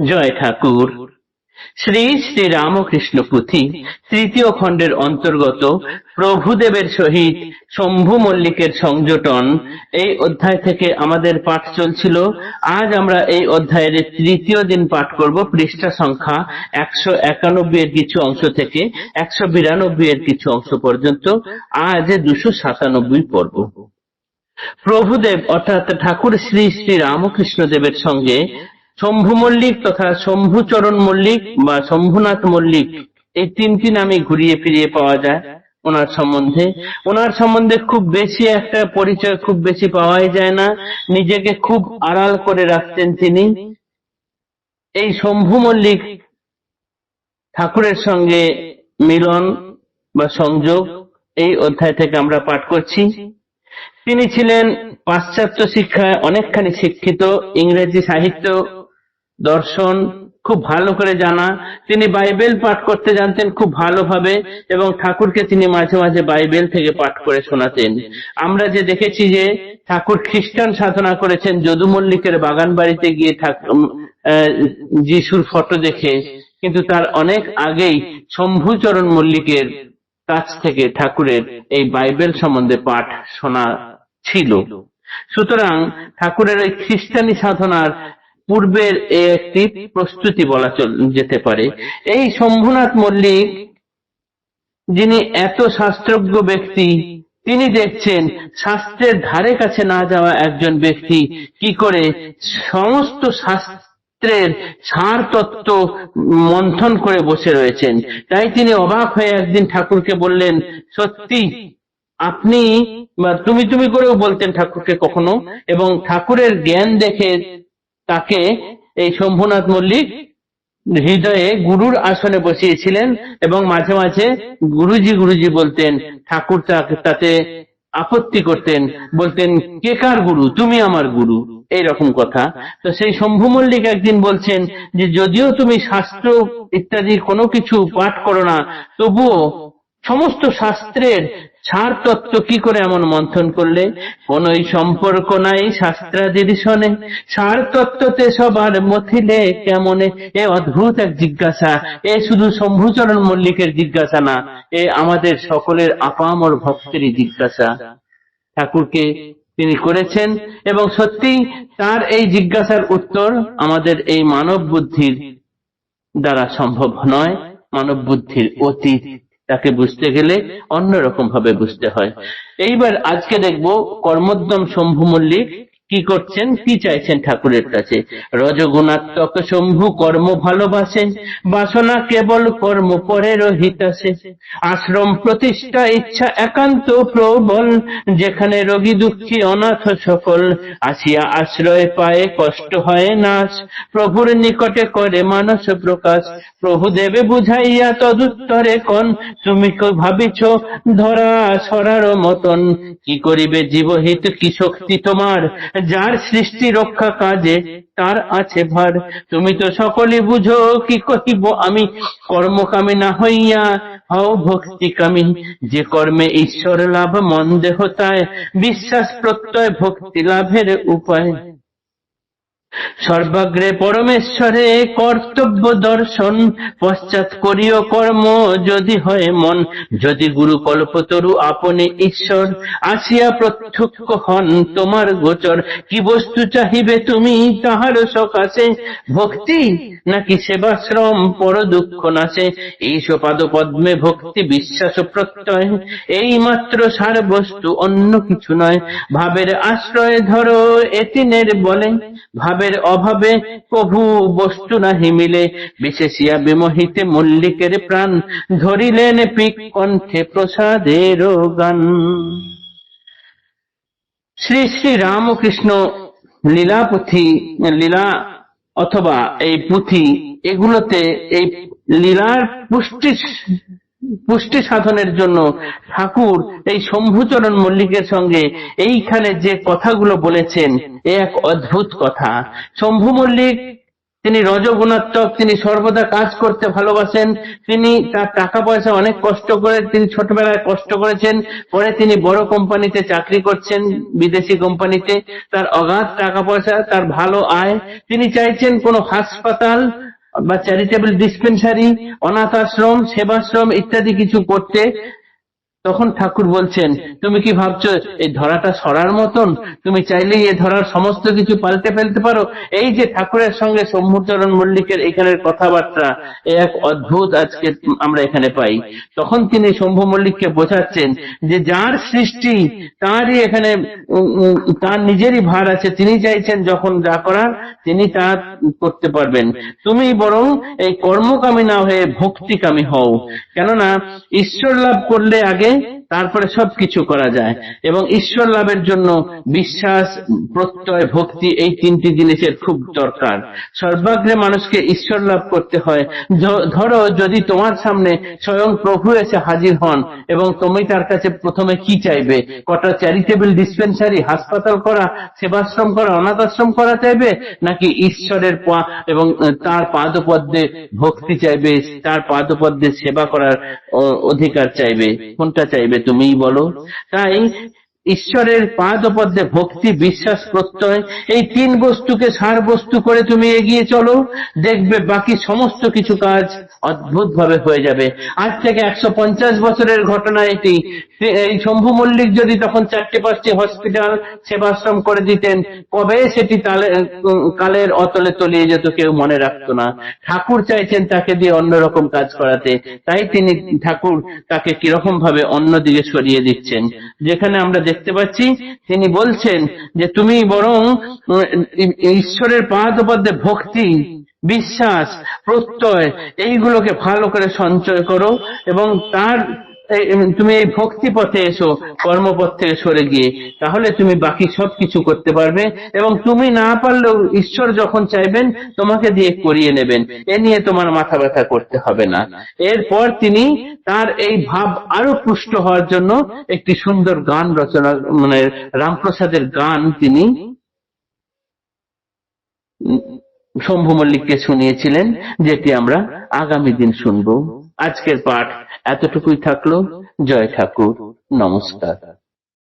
জয় ঠাকুর। শ্রী শ্রী রামকৃষ্ণ পুঁথি তৃতীয় খণ্ডের অন্তর্গত প্রভুদেবের সহিত শম্ভু মল্লিকের সংযোটন, এই অধ্যায় থেকে আমাদের পাঠ চলছিল। আজ আমরা এই অধ্যায়ের তৃতীয় দিন পাঠ করব। পৃষ্ঠা সংখ্যা 191 এর কিছু অংশ থেকে 192 এর কিছু অংশ পর্যন্ত। আজ 297 পর্ব। প্রভুদেব অর্থাৎ ঠাকুর শ্রী শ্রী রামকৃষ্ণ দেবের সঙ্গে শম্ভু মল্লিক তথা শম্ভুচরণ মল্লিক বা শম্ভুনাথ মল্লিক, এই তিনটি নামে ঘুরিয়ে ফিরিয়ে পাওয়া যায় ওনার সম্বন্ধে খুব বেশি একটা পরিচয় খুব বেশি পাওয়াই যায় না। নিজেকে খুব আড়াল করে রাখতেন তিনি। এই শম্ভু মল্লিক ঠাকুরের সঙ্গে মিলন বা সংযোগ, এই অধ্যায় থেকে আমরা পাঠ করছি। তিনি ছিলেন পাশ্চাত্য শিক্ষায় অনেকখানি শিক্ষিত, ইংরেজি সাহিত্য দর্শন খুব ভালো করে জানা। তিনি বাইবেল পাঠ করতে জানতেন খুব ভালোভাবে এবং ঠাকুরকে তিনি মাঝে মাঝে বাইবেল থেকে পাঠ করে শোনাতেন। আমরা যে দেখেছি যে ঠাকুর খ্রিস্টান সাধনা করেছেন যদু মল্লিকের বাগান বাড়িতে গিয়ে যিশুর ফটো দেখে, কিন্তু তার অনেক আগেই শম্ভুচরণ মল্লিকের কাছ থেকে ঠাকুরের এই বাইবেল সম্বন্ধে পাঠ শোনা ছিল। সুতরাং ঠাকুরের ওই খ্রিস্টানি সাধনার পূর্বের একটি প্রস্তুতি বলা যেতে পারে। এই শম্ভুনাথ মল্লিক, যিনি এত শাস্ত্রজ্ঞ ব্যক্তি, তিনি দেখছেন শাস্ত্রের ধারে কাছে না যাওয়া একজন ব্যক্তি কি করে সমস্ত শাস্ত্রের সার তত্ত্ব মন্থন করে বসে রয়েছেন। তাই তিনি অবাক হয়ে একদিন ঠাকুরকে বললেন, সত্যি আপনি বা তুমি করেও বলতেন ঠাকুরকে কখনো, এবং ঠাকুরের জ্ঞান দেখে তাকে এই শম্ভুনাথ মল্লিক হৃদয়ে গুরুর আসনে বসিয়েছিলেন এবং মাঝে মাঝে গুরুজি বলতেন। ঠাকুর তাতে আপত্তি করতেন, বলতেন কে কার গুরু, তুমি আমার গুরু, এইরকম কথা। তো সেই শম্ভু মল্লিক একদিন বলছেন যে যদিও তুমি শাস্ত্র ইত্যাদি কোনো কিছু পাঠ করো না, তবুও সমস্ত শাস্ত্রের সার তত্ত্ব কি করে এমন মন্থন করলে? কোনই সম্পর্ক নাই শাস্ত্রাদির সনে, সার তত্ত্বতে সবার মথিলে কেমনে। এ অদ্ভুত এক জিজ্ঞাসা। এ শুধু শম্ভুচরণ মল্লিকের জিজ্ঞাসা না, এ আমাদের সকলের আপামর ভক্তেরই জিজ্ঞাসা। ঠাকুরকে তিনি করেছেন এবং সত্যি তার এই জিজ্ঞাসার উত্তর আমাদের এই মানব বুদ্ধির দ্বারা সম্ভব নয়। মানব বুদ্ধির অতীত, তাকে বুঝতে গেলে অন্যরকম ভাবে বুঝতে হয়। এইবার আজকে দেখব কর্মোদ্যম শম্ভু মল্লিক কি করছেন, কি চাইছেন ঠাকুরের কাছে। রজগুণাত্মক শম্ভু কর্ম ভালোবাসে, বাসনা কেবল কর্ম পরের হিতাসে। আশ্রম প্রতিষ্ঠা ইচ্ছা একান্ত প্রবল, যেখানে রোগী দুঃখী অনাথ সকল। আসিয়া আশ্রয় পায়ে কষ্ট হয় নাশ, প্রভুর নিকটে করে মানস প্রকাশ। প্রভু দেবে বুঝাইয়া তদুত্তরে কন, তুমি কি ভাবিছ ধরা সরার মতন। কি করিবে জীবহিত কি শক্তি তোমার, যার সৃষ্টি রক্ষা কাজে তার আছে ভার। তুমি তো সকলে বুঝো কি কহিব আমি, কর্মকামী না হইয়া হও ভক্তিকামী। যে কর্মে ঈশ্বর লাভ মন দেহ তায়, বিশ্বাস প্রত্যয় ভক্তি লাভের উপায়। সর্বাগ্রে পরমেশ্বরে কর্তব্য দর্শন, পশ্চাৎ করিও কর্ম যদি হয় মন। যদি গুরু কল্পতরু আপনি ঈশ্বর, আসিয়া প্রত্যক্ষ হন তোমার গোচর। কি বস্তু চাহিবে তুমি তাহার সকাশে, ভক্তি নাকি সেবাশ্রম পর দুঃখ নাশে। এইস পাদ পদ্মে ভক্তি বিশ্বাস প্রত্যয়, এই মাত্র সার বস্তু অন্য কিছু নয়। ভাবের আশ্রয় ধরো এতিনের বলে, ভাবের অভাবে প্রভু বস্তু নাহি মিলে। বিশেষিয়া বিমোহিতে মল্লিকের প্রাণ, ধরিলেন পিক কণ্ঠে প্রসাদের গান। শ্রী শ্রী রামকৃষ্ণ লীলা পুঁথি, লীলা অথবা এই পুঁথি, এগুলোতে এই লীলার পুষ্টি সাধনের জন্য ঠাকুর এই শম্ভুচরণ মল্লিকের সঙ্গে এইখানে যে কথাগুলো বলেছেন, এক অদ্ভুত কথা। শম্ভু মল্লিক তিনি রজগুণাত্মক, তিনি সর্বদা কাজ করতে ভালোবাসেন, তিনি তার টাকা পয়সা অনেক কষ্ট করে, তিনি ছোটবেলায় কষ্ট করেছেন, পরে তিনি বড় কোম্পানিতে চাকরি করছেন, বিদেশি কোম্পানিতে, তার অগাধ টাকা পয়সা, তার ভালো আয়, তিনি চাইছেন কোনো হাসপাতাল বা চ্যারিটেবল ডিসপেন্সারি, অনাথ আশ্রম, সেবাশ্রম ইত্যাদি কিছু করতে। তখন ঠাকুর বলছেন, তুমি কি ভাবছো এই ধরাটা সরার মতন? তুমি চাইলেই এই ধরার সমস্ত কিছু পাল্টে ফেলতে পারো? এই যে ঠাকুরের সঙ্গে শম্ভুচরণ মল্লিকের এখানের কথাবার্তা, এক অদ্ভুত আজকে আমরা এখানে পাই। তখন তিনি শম্ভু মল্লিককে বোঝাচ্ছেন যে যার সৃষ্টি তারই এখানে তার নিজেরই ভার আছে, তিনি চাইছেন যখন যা করার তিনি তা করতে পারবেন। তুমি বরং এই কর্মকামী না হয়ে ভক্তিকামী হও, কেননা ঈশ্বর লাভ করলে আগে, তারপরে সবকিছু করা যায়। এবং ঈশ্বর লাভের জন্য বিশ্বাস, প্রত্যয়, ভক্তি, এই তিনটি জিনিসের খুব দরকার। সর্বাগ্রে মানুষকে ঈশ্বর লাভ করতে হয়। ধরো যদি তোমার সামনে স্বয়ং প্রভু এসে হাজির হন এবং তুমি তার কাছে প্রথমে কি চাইবে? কটা চ্যারিটেবল ডিসপেন্সারি, হাসপাতাল করা, সেবাশ্রম করা, অনাথ আশ্রম করা চাইবে, নাকি ঈশ্বরের এবং তার পাদপদ্মে ভক্তি চাইবে, তার পাদপদ্মে সেবা করার অধিকার চাইবে? কোনটা চাইবে তুমিই বলো। তাই ঈশ্বরের পাদপদ্মে ভক্তি, বিশ্বাস, প্রত্যয়, এই তিন বস্তুকে সার বস্তু করে তুমি এগিয়ে চলো, দেখবে বাকি সমস্ত কিছু কাজ অদ্ভুত ভাবে হয়ে যাবে। আজ থেকে 150 বছরের ঘটনা এটি। এই শম্ভু মল্লিক যদি তখন 4-5টি হসপিটাল, সেবাশ্রম করে দিতেন, কবে সেটি কালের অতলে তলিয়ে যেত, কেউ মনে রাখতো না। ঠাকুর চাইছেন তাকে দিয়ে অন্যরকম কাজ করাতে, তাই তিনি ঠাকুর তাকে কিরকম ভাবে অন্যদিকে সরিয়ে দিচ্ছেন। যেখানে আমরা দেখতে পাচ্ছি তিনি বলছেন যে তুমি বরং ঈশ্বরের পাদপদ্মে ভক্তি, বিশ্বাস, প্রত্যয় এইগুলোকে ভালো করে সঞ্চয় করো এবং তার তুমি এই ভক্তি পথে এসো, কর্মপথ থেকে সরে গিয়ে, তাহলে তুমি বাকি সব কিছু করতে পারবে। এবং তুমি না পারলেও ঈশ্বর যখন চাইবেন তোমাকে দিয়ে করিয়ে নেবেন, এ নিয়ে তোমার মাথা ব্যথা করতে হবে না। এরপর তিনি তার এই ভাব আরো পুষ্ট হওয়ার জন্য একটি সুন্দর গান রচনা, মানে রামপ্রসাদের গান তিনি শম্ভু মল্লিককে শুনিয়েছিলেন, যেটি আমরা আগামী দিন শুনবো। আজকের পাঠ এতটুকুই থাকলো। জয় ঠাকুর, নমস্কার।